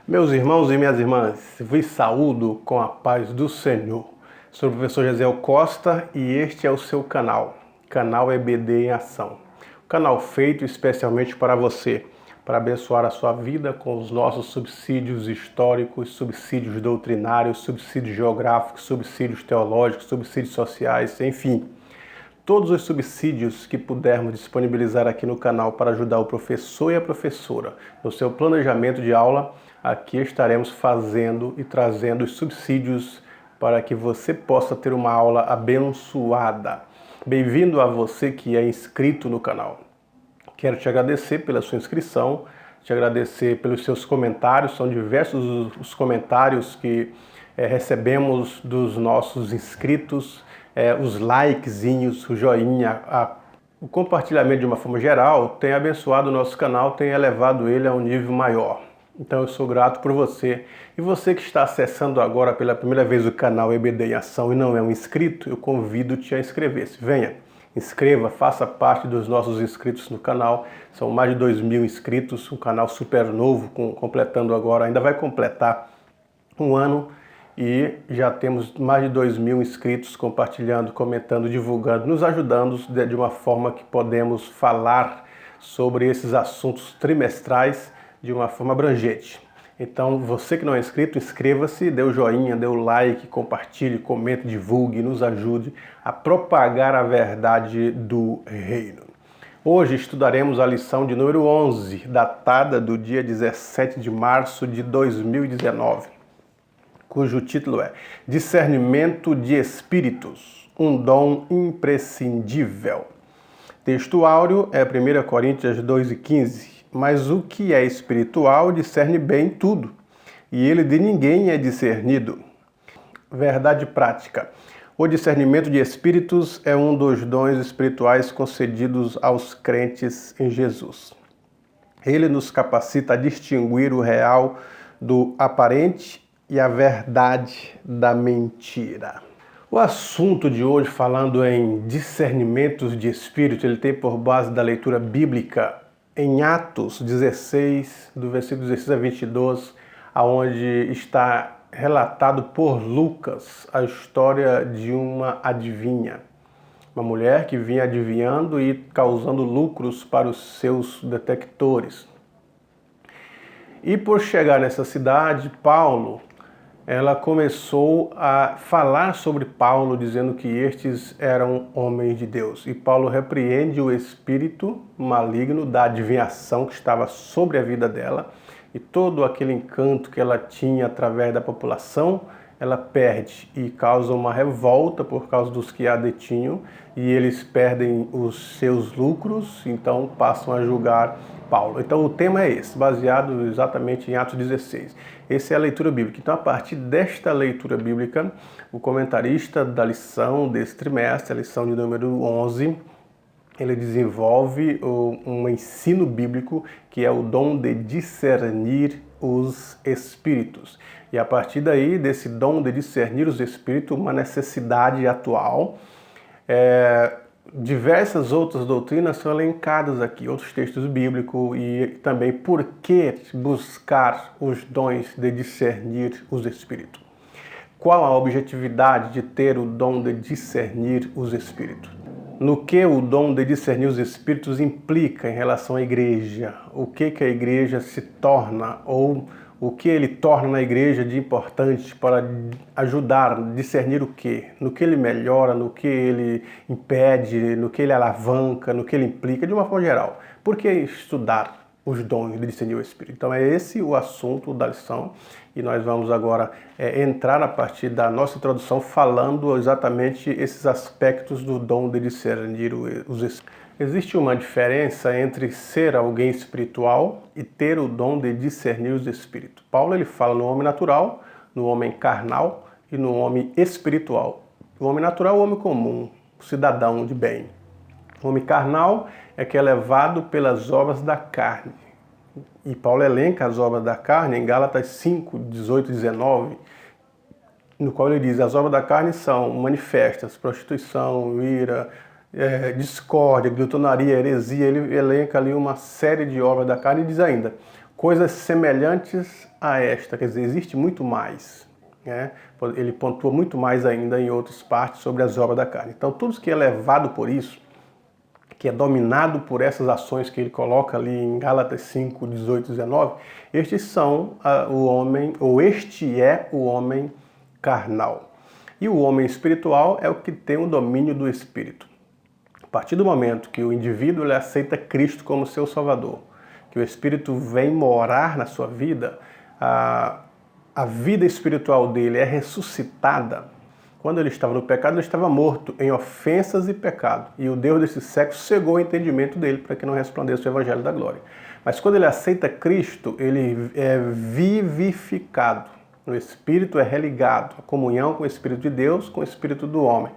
Meus irmãos e minhas irmãs, vos saúdo com a paz do Senhor. Sou o professor Josiel Costa e este é o seu canal EBD em Ação. Um canal feito especialmente para você, para abençoar a sua vida com os nossos subsídios históricos, subsídios doutrinários, subsídios geográficos, subsídios teológicos, subsídios sociais, enfim. Todos os subsídios que pudermos disponibilizar aqui no canal para ajudar o professor e a professora no seu planejamento de aula, aqui estaremos fazendo e trazendo os subsídios para que você possa ter uma aula abençoada. Bem-vindo a você que é inscrito no canal. Quero te agradecer pela sua inscrição, te agradecer pelos seus comentários, são diversos os comentários que recebemos dos nossos inscritos, os likezinhos, o joinha, o compartilhamento de uma forma geral tem abençoado o nosso canal, tem elevado ele a um nível maior. Então eu sou grato por você. E você que está acessando agora pela primeira vez o canal EBD em Ação e não é um inscrito, eu convido-te a inscrever-se. Venha, inscreva, faça parte dos nossos inscritos no canal. São mais de 2.000 inscritos, um canal super novo, completando agora, ainda vai completar um ano. E já temos mais de 2.000 inscritos compartilhando, comentando, divulgando, nos ajudando de uma forma que podemos falar sobre esses assuntos trimestrais de uma forma abrangente. Então, você que não é inscrito, inscreva-se, dê o joinha, dê o like, compartilhe, comente, divulgue, nos ajude a propagar a verdade do reino. Hoje estudaremos a lição de número 11, datada do dia 17 de março de 2019. Cujo título é Discernimento de Espíritos, um dom imprescindível. Texto áureo é 1 Coríntios 2:15. Mas o que é espiritual discerne bem tudo, e ele de ninguém é discernido. Verdade prática. O discernimento de espíritos é um dos dons espirituais concedidos aos crentes em Jesus. Ele nos capacita a distinguir o real do aparente e a verdade da mentira. O assunto de hoje, falando em discernimentos de espírito, ele tem por base da leitura bíblica em Atos 16, do versículo 16 a 22, onde está relatado por Lucas a história de uma adivinha. Uma mulher que vinha adivinhando e causando lucros para os seus detectores. E por chegar nessa cidade, ela começou a falar sobre Paulo, dizendo que estes eram homens de Deus. E Paulo repreende o espírito maligno da adivinhação que estava sobre a vida dela. E todo aquele encanto que ela tinha através da população, ela perde e causa uma revolta por causa dos que a detinham. E eles perdem os seus lucros, então passam a julgar Paulo. Então o tema é esse, baseado exatamente em Atos 16. Essa é a leitura bíblica. Então, a partir desta leitura bíblica, o comentarista da lição desse trimestre, a lição de número 11, ele desenvolve um ensino bíblico que é o dom de discernir os espíritos. E a partir daí, desse dom de discernir os espíritos, uma necessidade atual, diversas outras doutrinas são elencadas aqui, outros textos bíblicos e também por que buscar os dons de discernir os espíritos. Qual a objetividade de ter o dom de discernir os espíritos? No que o dom de discernir os espíritos implica em relação à igreja? O que a igreja se torna ou o que ele torna na igreja de importante para ajudar a discernir o quê? No que ele melhora, no que ele impede, no que ele alavanca, no que ele implica, de uma forma geral. Por que estudar os dons de discernir o Espírito? Então é esse o assunto da lição e nós vamos agora entrar a partir da nossa introdução falando exatamente esses aspectos do dom de discernir os Espíritos. Existe uma diferença entre ser alguém espiritual e ter o dom de discernir os espíritos. Paulo ele fala no homem natural, no homem carnal e no homem espiritual. O homem natural é o homem comum, o cidadão de bem. O homem carnal é que é levado pelas obras da carne. E Paulo elenca as obras da carne em Gálatas 5, 18 e 19, no qual ele diz: as obras da carne são manifestas, prostituição, ira, discórdia, glutonaria, heresia. Ele elenca ali uma série de obras da carne e diz ainda: coisas semelhantes a esta, quer dizer, existe muito mais, né? Ele pontua muito mais ainda em outras partes sobre as obras da carne. Então, tudo que é levado por isso, que é dominado por essas ações que ele coloca ali em Gálatas 5, 18 e 19, estes são o homem, ou este é o homem carnal. E o homem espiritual é o que tem o domínio do Espírito. A partir do momento que o indivíduo ele aceita Cristo como seu Salvador, que o Espírito vem morar na sua vida, a vida espiritual dele é ressuscitada. Quando ele estava no pecado, ele estava morto em ofensas e pecado. E o Deus desse século cegou o entendimento dele para que não resplandeça o Evangelho da Glória. Mas quando ele aceita Cristo, ele é vivificado. O Espírito é religado. A comunhão com o Espírito de Deus, com o Espírito do homem.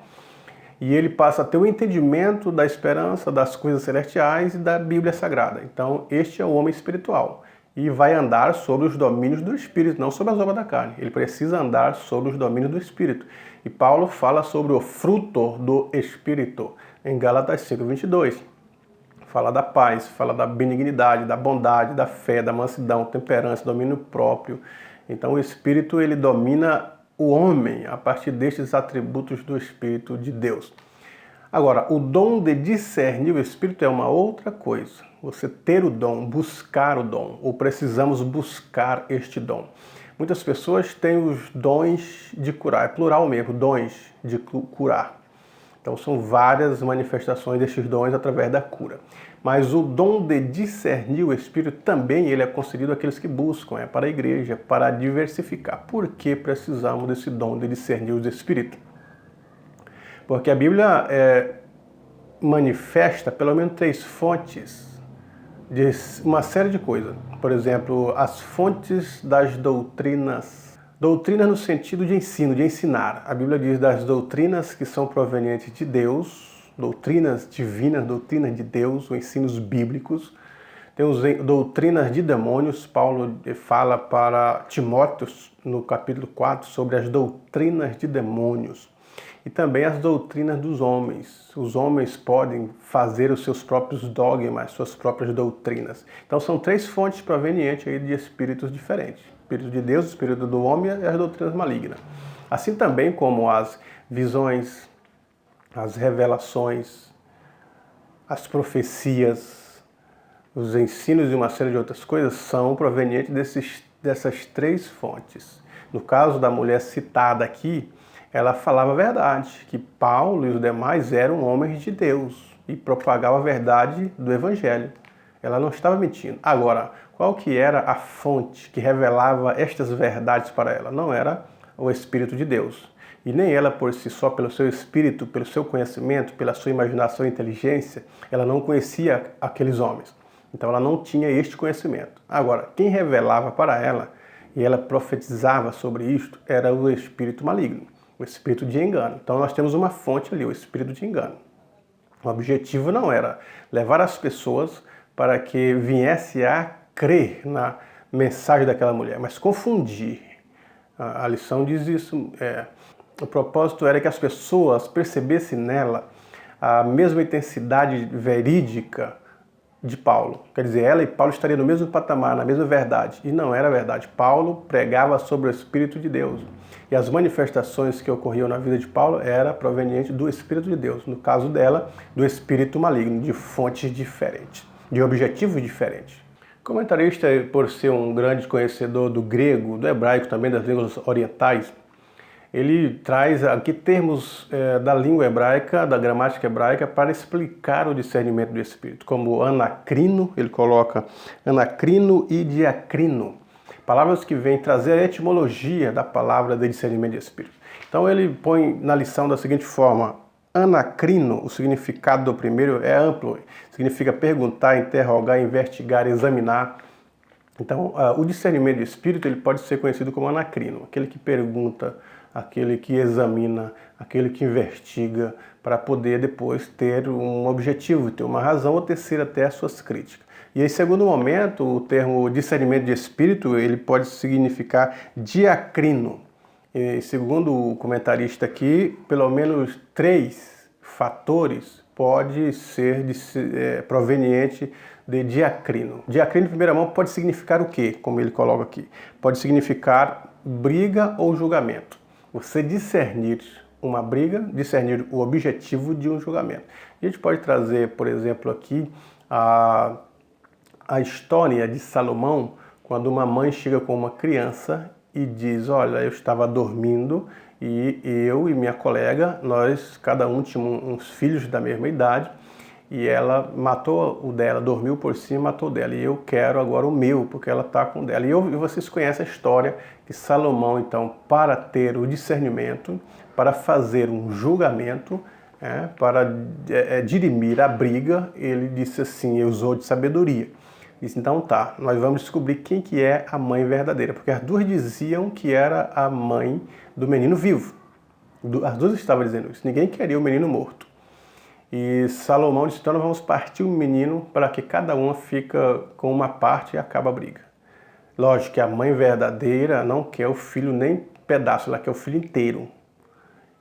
E ele passa a ter o entendimento da esperança, das coisas celestiais e da Bíblia Sagrada. Então, este é o homem espiritual. E vai andar sobre os domínios do Espírito, não sobre as obras da carne. Ele precisa andar sobre os domínios do Espírito. E Paulo fala sobre o fruto do Espírito, em Gálatas 5, 22. Fala da paz, fala da benignidade, da bondade, da fé, da mansidão, temperança, domínio próprio. Então o Espírito ele domina o homem a partir destes atributos do Espírito de Deus. Agora, o dom de discernir o Espírito é uma outra coisa. Você ter o dom, buscar o dom, ou precisamos buscar este dom. Muitas pessoas têm os dons de curar, é plural mesmo, dons de curar. Então são várias manifestações destes dons através da cura. Mas o dom de discernir o Espírito também ele é concedido àqueles que buscam, é para a igreja, para diversificar. Por que precisamos desse dom de discernir o Espírito? Porque a Bíblia manifesta pelo menos 3 fontes de uma série de coisas. Por exemplo, as fontes das doutrinas. Doutrinas no sentido de ensino, de ensinar. A Bíblia diz das doutrinas que são provenientes de Deus, doutrinas divinas, doutrinas de Deus, os ensinos bíblicos. Tem as doutrinas de demônios. Paulo fala para Timóteo, no capítulo 4, sobre as doutrinas de demônios. E também as doutrinas dos homens. Os homens podem fazer os seus próprios dogmas, suas próprias doutrinas. Então são 3 fontes provenientes aí de espíritos diferentes. O espírito de Deus, o espírito do homem e as doutrinas malignas. Assim também como as visões, as revelações, as profecias, os ensinos e uma série de outras coisas são provenientes dessas 3 fontes. No caso da mulher citada aqui, ela falava a verdade, que Paulo e os demais eram homens de Deus e propagavam a verdade do Evangelho. Ela não estava mentindo. Agora, qual que era a fonte que revelava estas verdades para ela? Não era o Espírito de Deus. E nem ela por si só, pelo seu espírito, pelo seu conhecimento, pela sua imaginação e inteligência, ela não conhecia aqueles homens. Então ela não tinha este conhecimento. Agora, quem revelava para ela, e ela profetizava sobre isto, era o espírito maligno. O espírito de engano. Então nós temos uma fonte ali, o espírito de engano. O objetivo não era levar as pessoas para que viesse a crer na mensagem daquela mulher, mas confundir. A lição diz isso. O propósito era que as pessoas percebessem nela a mesma intensidade verídica de Paulo. Quer dizer, ela e Paulo estariam no mesmo patamar, na mesma verdade. E não era verdade. Paulo pregava sobre o Espírito de Deus. E as manifestações que ocorriam na vida de Paulo eram provenientes do Espírito de Deus. No caso dela, do espírito maligno, de fontes diferentes, de objetivos diferentes. O comentarista, por ser um grande conhecedor do grego, do hebraico, também das línguas orientais, ele traz aqui termos da língua hebraica, da gramática hebraica, para explicar o discernimento do Espírito, como anacrino, ele coloca anacrino e diacrino, palavras que vêm trazer a etimologia da palavra de discernimento do Espírito. Então ele põe na lição da seguinte forma: anacrino, o significado do primeiro é amplo, significa perguntar, interrogar, investigar, examinar. Então o discernimento do Espírito ele pode ser conhecido como anacrino, aquele que pergunta, aquele que examina, aquele que investiga, para poder depois ter um objetivo, ter uma razão ou tecer até as suas críticas. E em segundo momento, o termo discernimento de espírito, ele pode significar diacrino. E segundo o comentarista aqui, pelo menos 3 fatores pode ser proveniente de diacrino. Diacrino, em primeira mão, pode significar o quê? Como ele coloca aqui. Pode significar briga ou julgamento. Você discernir uma briga, discernir o objetivo de um julgamento. A gente pode trazer, por exemplo, aqui a história de Salomão, quando uma mãe chega com uma criança e diz: olha, eu estava dormindo e eu e minha colega, nós, cada um tinha uns filhos da mesma idade, e ela matou o dela, dormiu por cima, matou o dela, e eu quero agora o meu, porque ela está com o dela. E vocês conhecem a história que Salomão, então, para ter o discernimento, para fazer um julgamento, para dirimir a briga, ele disse assim, ele usou de sabedoria. Disse, então tá, nós vamos descobrir quem que é a mãe verdadeira, porque as duas diziam que era a mãe do menino vivo. As duas estavam dizendo isso, ninguém queria o menino morto. E Salomão disse, então nós vamos partir o menino para que cada uma fica com uma parte e acaba a briga. Lógico que a mãe verdadeira não quer o filho nem pedaço, ela quer o filho inteiro.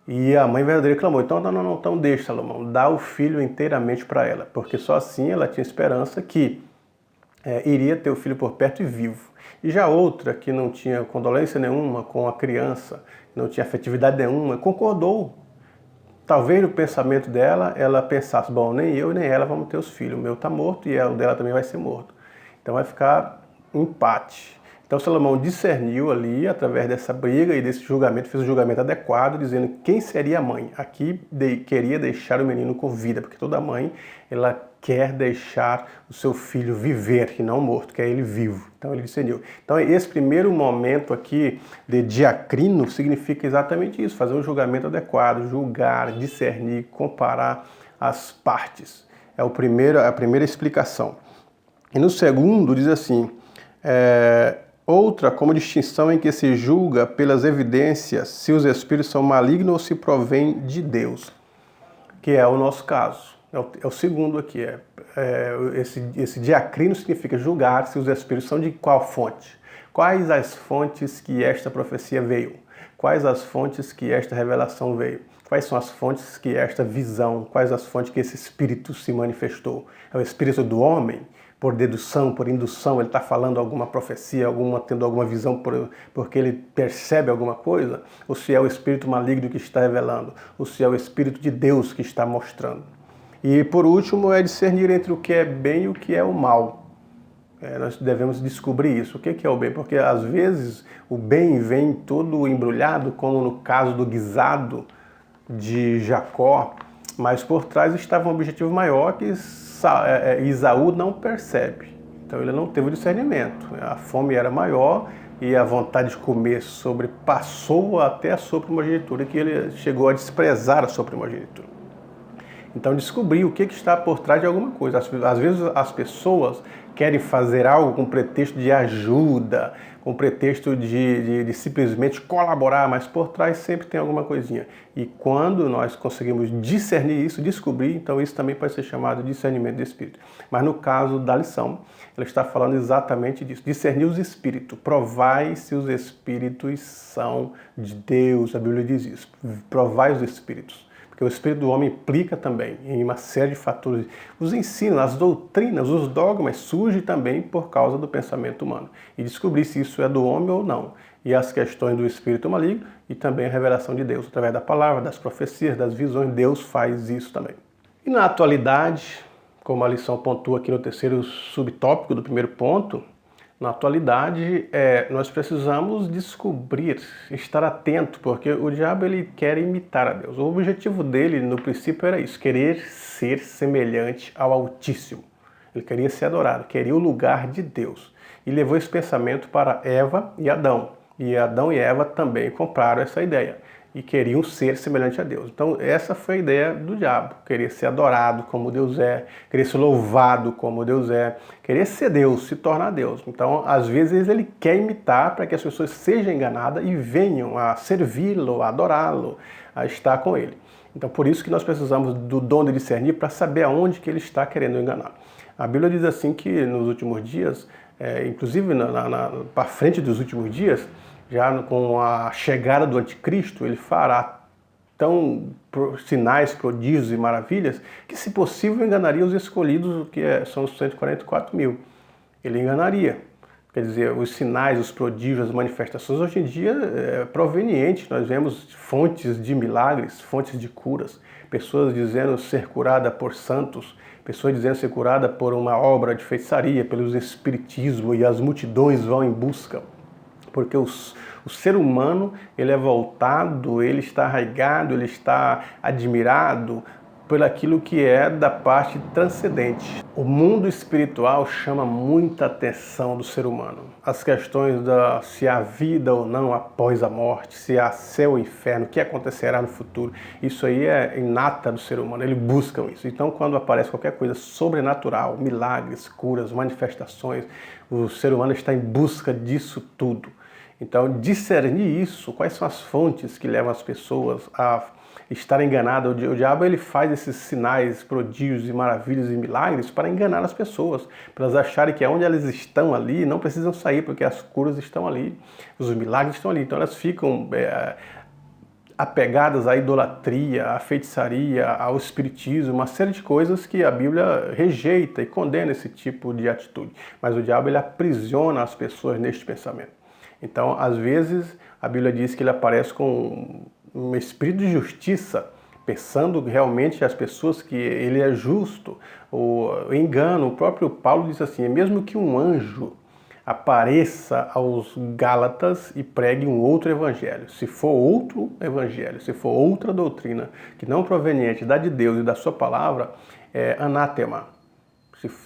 E a mãe verdadeira clamou, então deixa, Salomão, dá o filho inteiramente para ela, porque só assim ela tinha esperança que iria ter o filho por perto e vivo. E já outra, que não tinha condolência nenhuma com a criança, não tinha afetividade nenhuma, concordou. Talvez no pensamento dela, ela pensasse, bom, nem eu nem ela vamos ter os filhos, o meu está morto e o dela também vai ser morto. Então vai ficar um empate. Então Salomão discerniu ali, através dessa briga e desse julgamento, fez um julgamento adequado, dizendo quem seria a mãe. Aqui queria deixar o menino com vida, porque toda mãe, ela quer deixar o seu filho viver, e não morto, quer ele vivo. Então ele discerniu. Então esse primeiro momento aqui de diacrino significa exatamente isso, fazer um julgamento adequado, julgar, discernir, comparar as partes. É a primeira explicação. E no segundo diz assim, outra como distinção em que se julga pelas evidências se os espíritos são malignos ou se provêm de Deus, que é o nosso caso. É o segundo aqui. Esse diacrino significa julgar se os espíritos são de qual fonte. Quais as fontes que esta profecia veio? Quais as fontes que esta revelação veio? Quais são as fontes que esta visão, quais as fontes que esse espírito se manifestou? É o espírito do homem? Por dedução, por indução, ele está falando alguma profecia, tendo alguma visão porque ele percebe alguma coisa? Ou se é o espírito maligno que está revelando? Ou se é o espírito de Deus que está mostrando? E por último é discernir entre o que é bem e o que é o mal. Nós devemos descobrir isso. O que é o bem? Porque às vezes o bem vem todo embrulhado, como no caso do guisado de Jacó, mas por trás estava um objetivo maior que Esaú não percebe. Então ele não teve o discernimento. A fome era maior e a vontade de comer sobrepassou até a sua primogenitura, que ele chegou a desprezar a sua primogenitura. Então descobrir o que está por trás de alguma coisa. Às vezes as pessoas querem fazer algo com pretexto de ajuda, com pretexto de simplesmente colaborar, mas por trás sempre tem alguma coisinha. E quando nós conseguimos discernir isso, descobrir, então isso também pode ser chamado de discernimento de espírito. Mas no caso da lição, ela está falando exatamente disso. Discernir os espíritos. Provai se os espíritos são de Deus. A Bíblia diz isso. Provai os espíritos. Porque o espírito do homem implica também em uma série de fatores. Os ensinos, as doutrinas, os dogmas surgem também por causa do pensamento humano. E descobrir se isso é do homem ou não. E as questões do espírito maligno e também a revelação de Deus. Através da palavra, das profecias, das visões, Deus faz isso também. E na atualidade, como a lição pontua aqui no terceiro subtópico do primeiro ponto, na atualidade, nós precisamos descobrir, estar atento, porque o diabo ele quer imitar a Deus. O objetivo dele, no princípio, era isso, querer ser semelhante ao Altíssimo. Ele queria ser adorado, queria o lugar de Deus. E levou esse pensamento para Eva e Adão. E Adão e Eva também compraram essa ideia. E queriam ser semelhante a Deus. Então essa foi a ideia do diabo. Querer ser adorado como Deus é, querer ser louvado como Deus é, querer ser Deus, se tornar Deus. Então às vezes ele quer imitar para que as pessoas sejam enganadas e venham a servi-lo, a adorá-lo, a estar com ele. Então por isso que nós precisamos do dom de discernir para saber aonde que ele está querendo enganar. A Bíblia diz assim que nos últimos dias, inclusive para frente dos últimos dias, já com a chegada do anticristo, ele fará sinais, prodígios e maravilhas, que se possível enganaria os escolhidos, que são os 144 mil. Ele enganaria. Quer dizer, os sinais, os prodígios, as manifestações, hoje em dia é proveniente. Nós vemos fontes de milagres, fontes de curas, pessoas dizendo ser curada por santos, pessoas dizendo ser curada por uma obra de feitiçaria, pelos espiritismo, e as multidões vão em busca. Porque o ser humano, ele é voltado, ele está arraigado, ele está admirado por aquilo que é da parte transcendente. O mundo espiritual chama muita atenção do ser humano. As questões se há vida ou não após a morte, se há céu ou inferno, o que acontecerá no futuro, isso aí é inata do ser humano, eles buscam isso. Então, quando aparece qualquer coisa sobrenatural, milagres, curas, manifestações, o ser humano está em busca disso tudo. Então, discernir isso, quais são as fontes que levam as pessoas a estar enganadas. O diabo, ele faz esses sinais, prodígios e maravilhas e milagres para enganar as pessoas, para elas acharem que onde elas estão ali, não precisam sair, porque as curas estão ali, os milagres estão ali. Então elas ficam apegadas à idolatria, à feitiçaria, ao espiritismo, uma série de coisas que a Bíblia rejeita e condena esse tipo de atitude. Mas o diabo, ele aprisiona as pessoas neste pensamento. Então, às vezes, a Bíblia diz que ele aparece com um espírito de justiça, pensando realmente as pessoas que ele é justo, ou engano. O próprio Paulo diz assim, mesmo que um anjo apareça aos Gálatas e pregue um outro evangelho, se for outro evangelho, se for outra doutrina, que não proveniente da de Deus e da sua palavra, é anátema.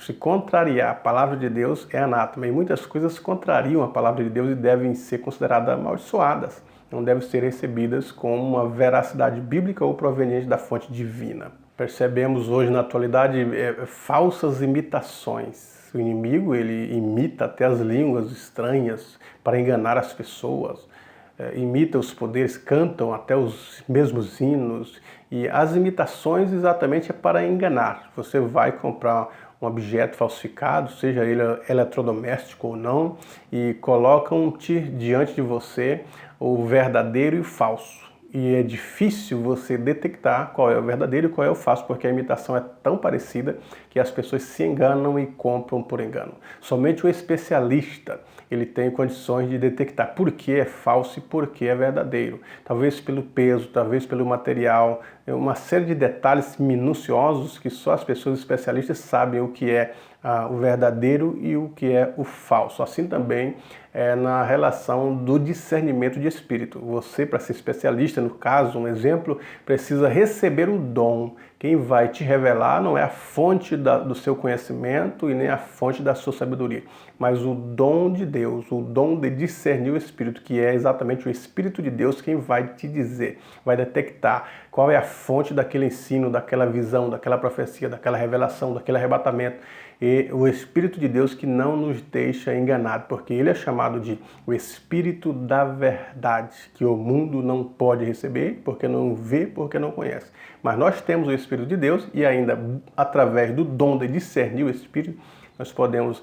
Se contrariar a palavra de Deus é anátema. E muitas coisas contrariam a palavra de Deus e devem ser consideradas amaldiçoadas. Não devem ser recebidas com uma veracidade bíblica ou proveniente da fonte divina. Percebemos hoje na atualidade falsas imitações. O inimigo, ele imita até as línguas estranhas para enganar as pessoas. Imita os poderes, cantam até os mesmos hinos. E as imitações exatamente é para enganar. Você vai comprar um objeto falsificado, seja ele eletrodoméstico ou não, e colocam-te diante de você o verdadeiro e o falso. E é difícil você detectar qual é o verdadeiro e qual é o falso, porque a imitação é tão parecida que as pessoas se enganam e compram por engano. Somente o especialista, ele tem condições de detectar por que é falso e por que é verdadeiro. Talvez pelo peso, talvez pelo material, uma série de detalhes minuciosos que só as pessoas especialistas sabem o que é o verdadeiro e o que é o falso. Assim também é na relação do discernimento de espírito. Você, para ser especialista, no caso, um exemplo, precisa receber o dom. Quem vai te revelar não é a fonte do seu conhecimento e nem a fonte da sua sabedoria, mas o dom de Deus, o dom de discernir o Espírito, que é exatamente o Espírito de Deus quem vai te dizer, vai detectar qual é a fonte daquele ensino, daquela visão, daquela profecia, daquela revelação, daquele arrebatamento. E o Espírito de Deus que não nos deixa enganado, porque ele é chamado de o Espírito da verdade, que o mundo não pode receber, porque não vê, porque não conhece. Mas nós temos o Espírito de Deus e ainda através do dom de discernir o Espírito, nós podemos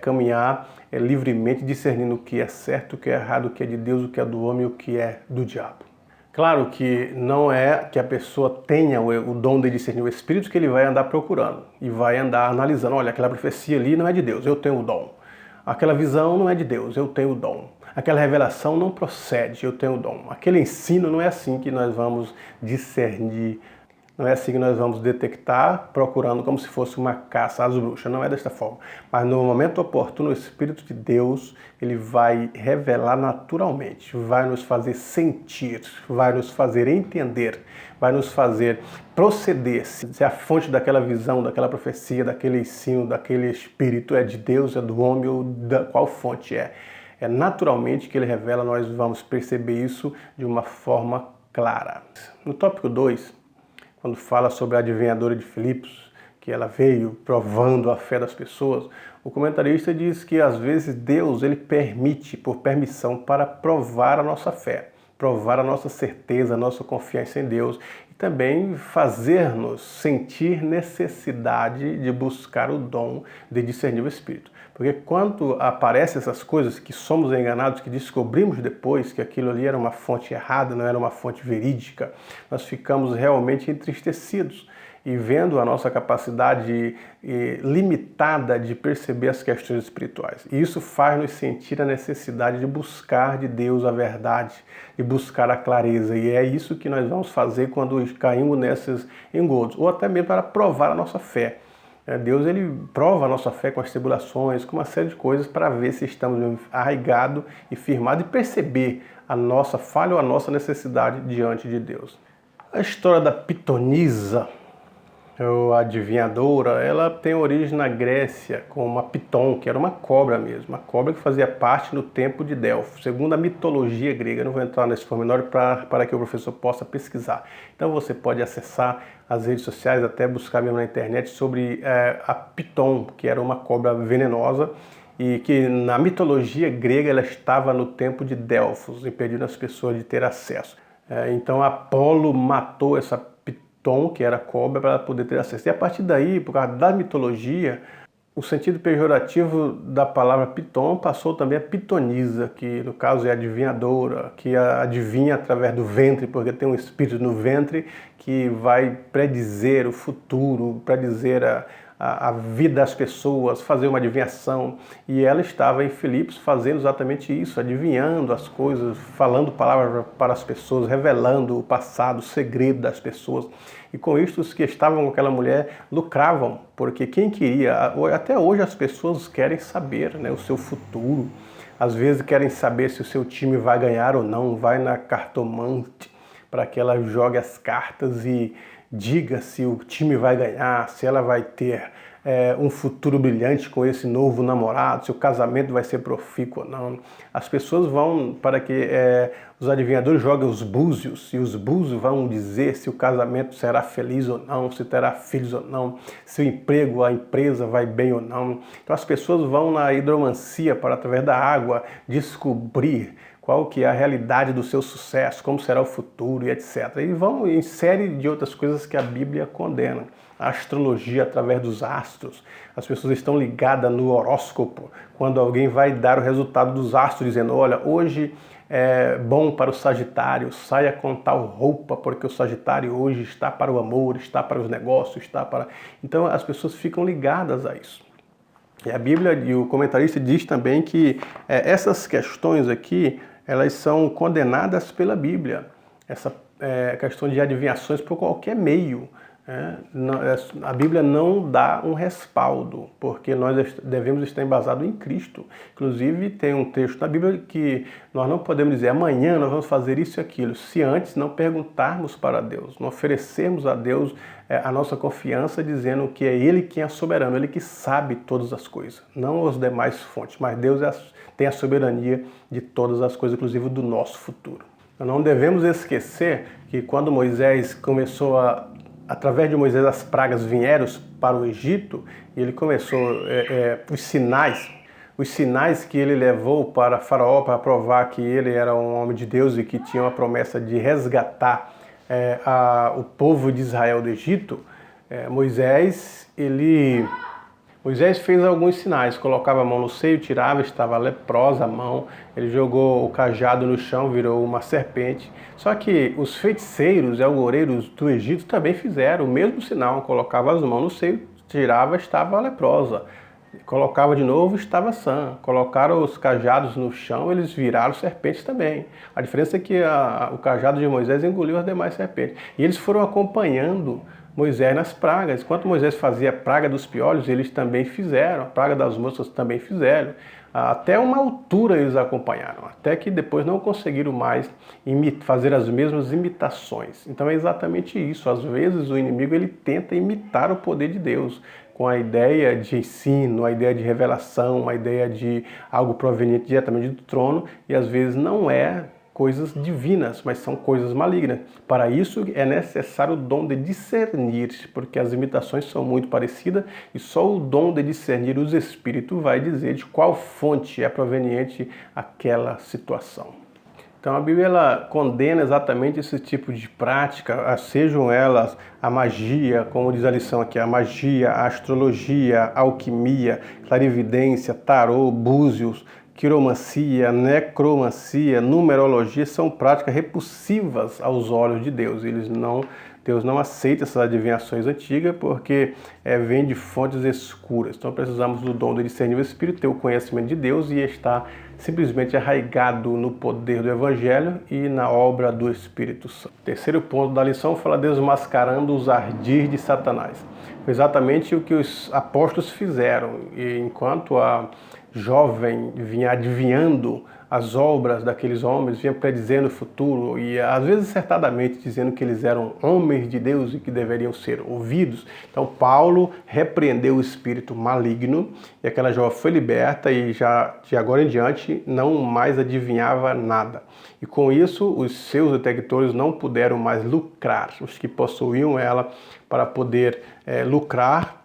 caminhar livremente, discernindo o que é certo, o que é errado, o que é de Deus, o que é do homem e o que é do diabo. Claro que não é que a pessoa tenha o dom de discernir o Espírito que ele vai andar procurando e vai andar analisando, olha, aquela profecia ali não é de Deus, eu tenho o dom. Aquela visão não é de Deus, eu tenho o dom. Aquela revelação não procede, eu tenho o dom. Aquele ensino não é assim que nós vamos discernir, não é assim que nós vamos detectar, procurando como se fosse uma caça às bruxas. Não é desta forma. Mas no momento oportuno, o Espírito de Deus, ele vai revelar naturalmente, vai nos fazer sentir, vai nos fazer entender, vai nos fazer proceder. Se a fonte daquela visão, daquela profecia, daquele ensino, daquele Espírito é de Deus, é do homem ou da qual fonte é. É naturalmente que ele revela, nós vamos perceber isso de uma forma clara. No tópico 2, quando fala sobre a adivinhadora de Filipos, que ela veio provando a fé das pessoas, o comentarista diz que às vezes Deus ele permite, por permissão, para provar a nossa fé, provar a nossa certeza, a nossa confiança em Deus e também fazer-nos sentir necessidade de buscar o dom de discernir o Espírito. Porque quando aparecem essas coisas, que somos enganados, que descobrimos depois que aquilo ali era uma fonte errada, não era uma fonte verídica, nós ficamos realmente entristecidos e vendo a nossa capacidade limitada de perceber as questões espirituais. E isso faz-nos sentir a necessidade de buscar de Deus a verdade, de buscar a clareza. E é isso que nós vamos fazer quando caímos nesses engodos, ou até mesmo para provar a nossa fé. Deus ele prova a nossa fé com as tribulações, com uma série de coisas para ver se estamos arraigados e firmados e perceber a nossa falha ou a nossa necessidade diante de Deus. A história da pitonisa, a adivinhadora, ela tem origem na Grécia, com uma piton, que era uma cobra mesmo, uma cobra que fazia parte do templo de Delfos, segundo a mitologia grega. Eu não vou entrar nesse pormenor para que o professor possa pesquisar. Então você pode acessar as redes sociais, até buscar mesmo na internet sobre a piton, que era uma cobra venenosa, e que na mitologia grega ela estava no templo de Delfos, impedindo as pessoas de ter acesso. Então Apolo matou essa piton, que era cobra, para poder ter acesso. E a partir daí, por causa da mitologia, o sentido pejorativo da palavra piton passou também a pitonisa, que no caso é adivinhadora, que adivinha através do ventre, porque tem um espírito no ventre que vai predizer o futuro, predizer a vida das pessoas, fazer uma adivinhação. E ela estava em Filipos fazendo exatamente isso, adivinhando as coisas, falando palavras para as pessoas, revelando o passado, o segredo das pessoas. E com isso os que estavam com aquela mulher lucravam, porque quem queria, até hoje as pessoas querem saber, né, o seu futuro. Às vezes querem saber se o seu time vai ganhar ou não, vai na cartomante para que ela jogue as cartas e diga se o time vai ganhar, se ela vai ter um futuro brilhante com esse novo namorado, se o casamento vai ser profícuo ou não. As pessoas vão para que os adivinhadores joguem os búzios, e os búzios vão dizer se o casamento será feliz ou não, se terá filhos ou não, se o emprego, a empresa vai bem ou não. Então as pessoas vão na hidromancia para, através da água, descobrir qual que é a realidade do seu sucesso, como será o futuro e etc. E vão em série de outras coisas que a Bíblia condena. A astrologia através dos astros. As pessoas estão ligadas no horóscopo, quando alguém vai dar o resultado dos astros, dizendo, olha, hoje é bom para o Sagitário, saia com tal roupa, porque o Sagitário hoje está para o amor, está para os negócios, está para... Então as pessoas ficam ligadas a isso. E a Bíblia, e o comentarista diz também que essas questões aqui, elas são condenadas pela Bíblia. Essa questão de adivinhações por qualquer meio. A Bíblia não dá um respaldo, porque nós devemos estar embasados em Cristo. Inclusive, tem um texto na Bíblia que nós não podemos dizer amanhã nós vamos fazer isso e aquilo, se antes não perguntarmos para Deus, não oferecermos a Deus a nossa confiança, dizendo que é Ele quem é soberano, Ele que sabe todas as coisas, não as demais fontes, mas Deus tem a soberania de todas as coisas, inclusive do nosso futuro. Não devemos esquecer que quando Moisés começou através de Moisés as pragas vieram para o Egito, e ele começou os sinais que ele levou para Faraó para provar que ele era um homem de Deus e que tinha uma promessa de resgatar o povo de Israel do Egito. Moisés fez alguns sinais, colocava a mão no seio, tirava, estava leprosa a mão, ele jogou o cajado no chão, virou uma serpente. Só que os feiticeiros e algoreiros do Egito também fizeram o mesmo sinal, colocava as mãos no seio, tirava, estava leprosa. Colocava de novo, estava sã. Colocaram os cajados no chão, eles viraram serpentes também. A diferença é que o cajado de Moisés engoliu as demais serpentes. E eles foram acompanhando Moisés nas pragas. Enquanto Moisés fazia a praga dos piolhos, eles também fizeram. A praga das moscas também fizeram. Até uma altura eles acompanharam, até que depois não conseguiram mais fazer as mesmas imitações. Então é exatamente isso. Às vezes o inimigo ele tenta imitar o poder de Deus, com a ideia de ensino, a ideia de revelação, a ideia de algo proveniente diretamente do trono, e às vezes não é coisas divinas, mas são coisas malignas. Para isso é necessário o dom de discernir, porque as imitações são muito parecidas e só o dom de discernir os espíritos vai dizer de qual fonte é proveniente aquela situação. Então a Bíblia ela condena exatamente esse tipo de prática, sejam elas a magia, como diz a lição aqui, a magia, a astrologia, a alquimia, clarividência, tarô, búzios, quiromancia, necromancia, numerologia, são práticas repulsivas aos olhos de Deus. Deus não aceita essas adivinhações antigas porque vem de fontes escuras. Então precisamos do dom do discernir o Espírito, ter o conhecimento de Deus e estar simplesmente arraigado no poder do Evangelho e na obra do Espírito Santo. Terceiro ponto da lição fala desmascarando os ardis de Satanás. Foi exatamente o que os apóstolos fizeram. E enquanto a jovem vinha adivinhando as obras daqueles homens, vinha predizendo o futuro e às vezes acertadamente dizendo que eles eram homens de Deus e que deveriam ser ouvidos. Então Paulo repreendeu o espírito maligno e aquela jovem foi liberta e já de agora em diante não mais adivinhava nada. E com isso os seus detectores não puderam mais lucrar. Os que possuíam ela para poder lucrar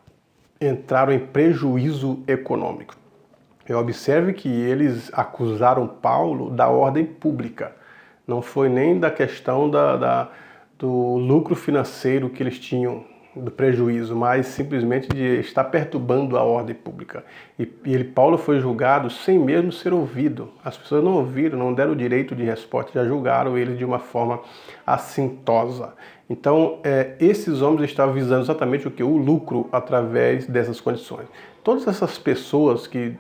entraram em prejuízo econômico. Observe que eles acusaram Paulo da ordem pública. Não foi nem da questão do lucro financeiro que eles tinham, do prejuízo, mas simplesmente de estar perturbando a ordem pública. Paulo foi julgado sem mesmo ser ouvido. As pessoas não ouviram, não deram o direito de resposta, já julgaram ele de uma forma assintosa. Então, esses homens estavam visando exatamente o que? O lucro através dessas condições. Todas essas pessoas que,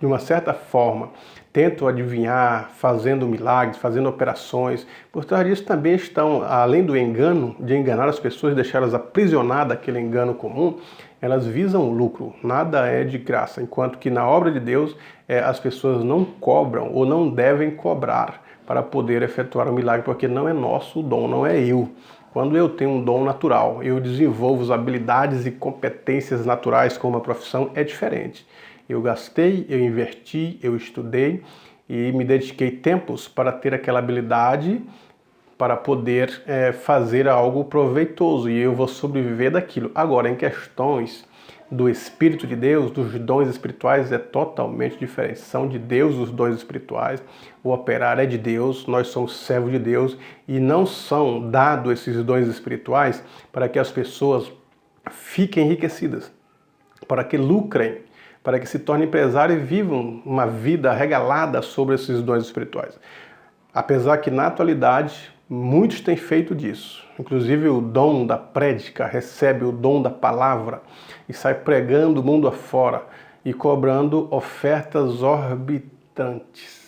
de uma certa forma, tentam adivinhar, fazendo milagres, fazendo operações, por trás disso também estão, além do engano, de enganar as pessoas e deixá-las aprisionadas daquele engano comum, elas visam o lucro, nada é de graça, enquanto que na obra de Deus as pessoas não cobram ou não devem cobrar para poder efetuar o milagre, porque não é nosso o dom, não é eu. Quando eu tenho um dom natural, eu desenvolvo as habilidades e competências naturais com uma profissão, é diferente. Eu gastei, eu inverti, eu estudei e me dediquei tempos para ter aquela habilidade para poder fazer algo proveitoso e eu vou sobreviver daquilo. Agora, em questões do Espírito de Deus, dos dons espirituais, é totalmente diferente. São de Deus os dons espirituais, o operar é de Deus, nós somos servos de Deus e não são dados esses dons espirituais para que as pessoas fiquem enriquecidas, para que lucrem, para que se tornem empresários e vivam uma vida regalada sobre esses dons espirituais. Apesar que na atualidade muitos têm feito disso, inclusive o dom da prédica, recebe o dom da palavra e sai pregando o mundo afora e cobrando ofertas exorbitantes.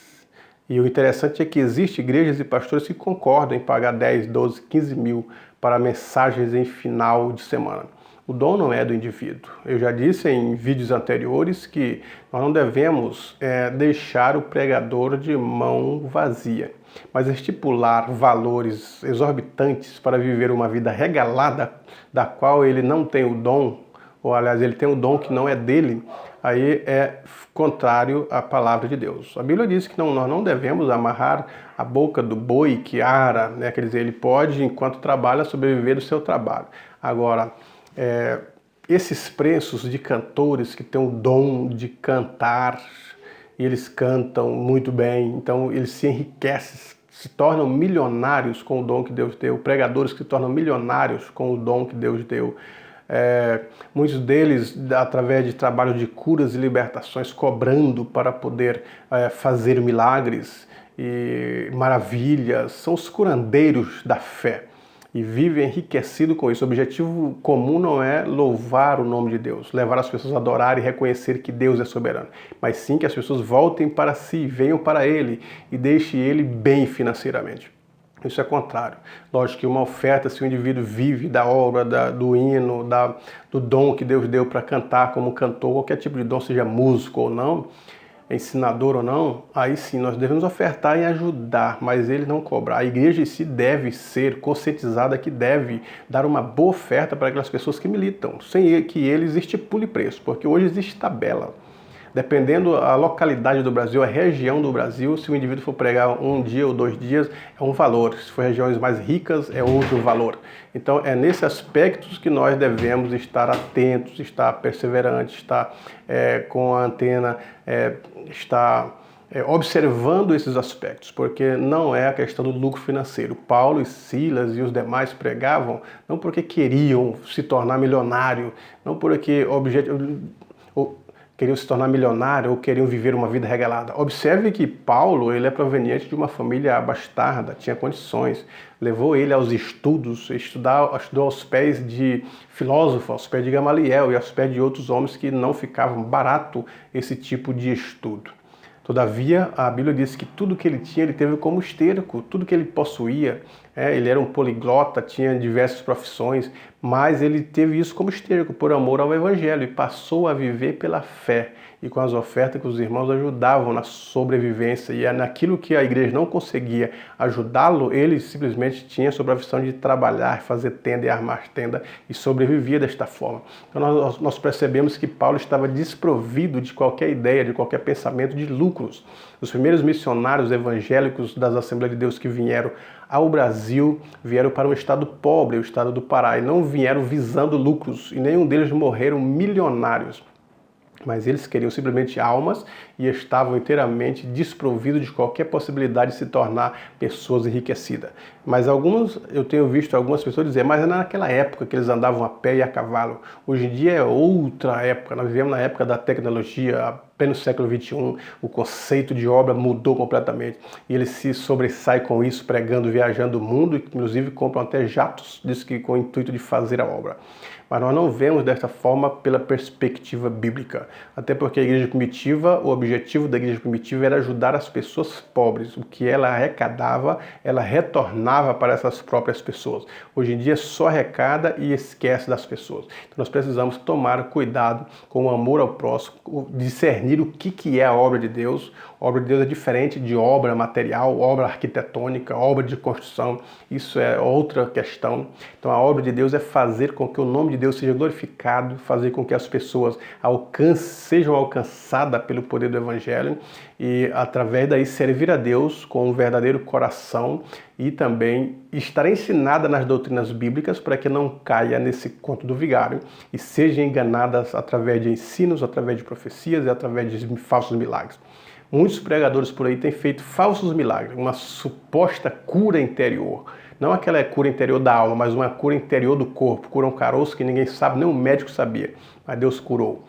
E o interessante é que existem igrejas e pastores que concordam em pagar 10, 12, 15 mil para mensagens em final de semana. O dom não é do indivíduo. Eu já disse em vídeos anteriores que nós não devemos deixar o pregador de mão vazia, mas estipular valores exorbitantes para viver uma vida regalada, da qual ele não tem o dom, ou aliás, ele tem o dom que não é dele, aí é contrário à palavra de Deus. A Bíblia diz que nós não devemos amarrar a boca do boi que ara, né? Quer dizer, ele pode, enquanto trabalha, sobreviver do seu trabalho. Agora, esses preços de cantores que têm o dom de cantar, e eles cantam muito bem, então eles se enriquecem, se tornam milionários com o dom que Deus deu, pregadores que se tornam milionários com o dom que Deus deu. Muitos deles, através de trabalhos de curas e libertações, cobrando para poder fazer milagres e maravilhas, são os curandeiros da fé. E vive enriquecido com isso. O objetivo comum não é louvar o nome de Deus, levar as pessoas a adorar e reconhecer que Deus é soberano, mas sim que as pessoas voltem para si, venham para Ele e deixem Ele bem financeiramente. Isso é contrário. Lógico que uma oferta, se o indivíduo vive da obra, do hino, do dom que Deus deu para cantar como cantor, qualquer tipo de dom, seja músico ou não, ensinador ou não, aí sim nós devemos ofertar e ajudar, mas ele não cobrar. A igreja em si deve ser conscientizada que deve dar uma boa oferta para aquelas pessoas que militam, sem que eles estipulem preço, porque hoje existe tabela. Dependendo da localidade do Brasil, a região do Brasil, se o indivíduo for pregar um dia ou 2 dias, é um valor. Se for regiões mais ricas, é outro valor. Então, é nesses aspectos que nós devemos estar atentos, estar perseverantes, estar com a antena, estar observando esses aspectos, porque não é a questão do lucro financeiro. Paulo e Silas e os demais pregavam não porque queriam se tornar milionário, não porque queriam se tornar milionário ou queriam viver uma vida regalada. Observe que Paulo, ele é proveniente de uma família abastarda, tinha condições, levou ele aos estudos, estudou aos pés de filósofos, aos pés de Gamaliel e aos pés de outros homens que não ficavam barato esse tipo de estudo. Todavia, a Bíblia diz que tudo que ele tinha, ele teve como esterco, tudo que ele possuía. Ele era um poliglota, tinha diversas profissões, mas ele teve isso como esterco, por amor ao Evangelho, e passou a viver pela fé e com as ofertas que os irmãos ajudavam na sobrevivência. E naquilo que a igreja não conseguia ajudá-lo, ele simplesmente tinha sobre a profissão de trabalhar, fazer tenda e armar tenda, e sobrevivia desta forma. Então nós percebemos que Paulo estava desprovido de qualquer ideia, de qualquer pensamento de lucros. Os primeiros missionários evangélicos das Assembleias de Deus que vieram ao Brasil, vieram para um estado pobre, o estado do Pará, e não vieram visando lucros, e nenhum deles morreram milionários. Mas eles queriam simplesmente almas e estavam inteiramente desprovidos de qualquer possibilidade de se tornar pessoas enriquecidas. Mas eu tenho visto algumas pessoas dizer, mas é naquela época que eles andavam a pé e a cavalo. Hoje em dia é outra época, nós vivemos na época da tecnologia, pleno século XXI, o conceito de obra mudou completamente. E ele se sobressai com isso, pregando, viajando o mundo, inclusive compram até jatos, diz que com o intuito de fazer a obra. Mas nós não vemos desta forma pela perspectiva bíblica. Até porque a igreja primitiva, o objetivo da igreja primitiva era ajudar as pessoas pobres. O que ela arrecadava, ela retornava para essas próprias pessoas. Hoje em dia só arrecada e esquece das pessoas. Então nós precisamos tomar cuidado com o amor ao próximo, discernir o que é a obra de Deus. A obra de Deus é diferente de obra material, obra arquitetônica, obra de construção. Isso é outra questão. Então a obra de Deus é fazer com que o nome de Deus seja glorificado, fazer com que as pessoas sejam alcançadas pelo poder do Evangelho e através daí servir a Deus com um verdadeiro coração e também estar ensinada nas doutrinas bíblicas para que não caia nesse conto do vigário e seja enganadas através de ensinos, através de profecias e através de falsos milagres. Muitos pregadores por aí têm feito falsos milagres, uma suposta cura interior. Não aquela cura interior da alma, mas uma cura interior do corpo. Cura um caroço que ninguém sabe, nem o médico sabia, mas Deus curou.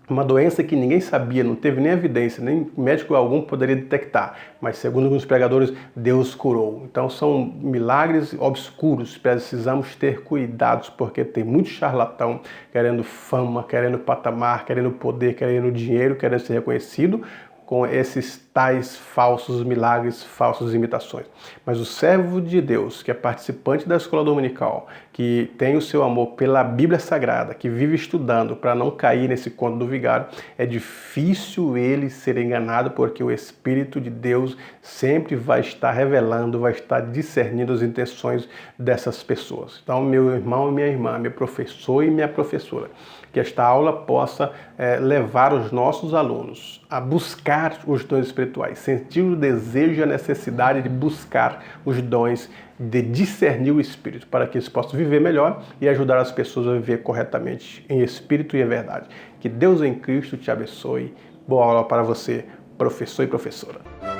Uma doença que ninguém sabia, não teve nem evidência, nem médico algum poderia detectar, mas segundo alguns pregadores, Deus curou. Então são milagres obscuros, precisamos ter cuidados, porque tem muito charlatão querendo fama, querendo patamar, querendo poder, querendo dinheiro, querendo ser reconhecido, com esses tais falsos milagres, falsas imitações. Mas o servo de Deus, que é participante da escola dominical, que tem o seu amor pela Bíblia Sagrada, que vive estudando para não cair nesse conto do vigário, é difícil ele ser enganado, porque o Espírito de Deus sempre vai estar revelando, vai estar discernindo as intenções dessas pessoas. Então, meu irmão e minha irmã, meu professor e minha professora, que esta aula possa levar os nossos alunos a buscar os dons espirituais, sentir o desejo e a necessidade de buscar os dons, de discernir o Espírito, para que eles possam viver melhor e ajudar as pessoas a viver corretamente em Espírito e em verdade. Que Deus em Cristo te abençoe. Boa aula para você, professor e professora.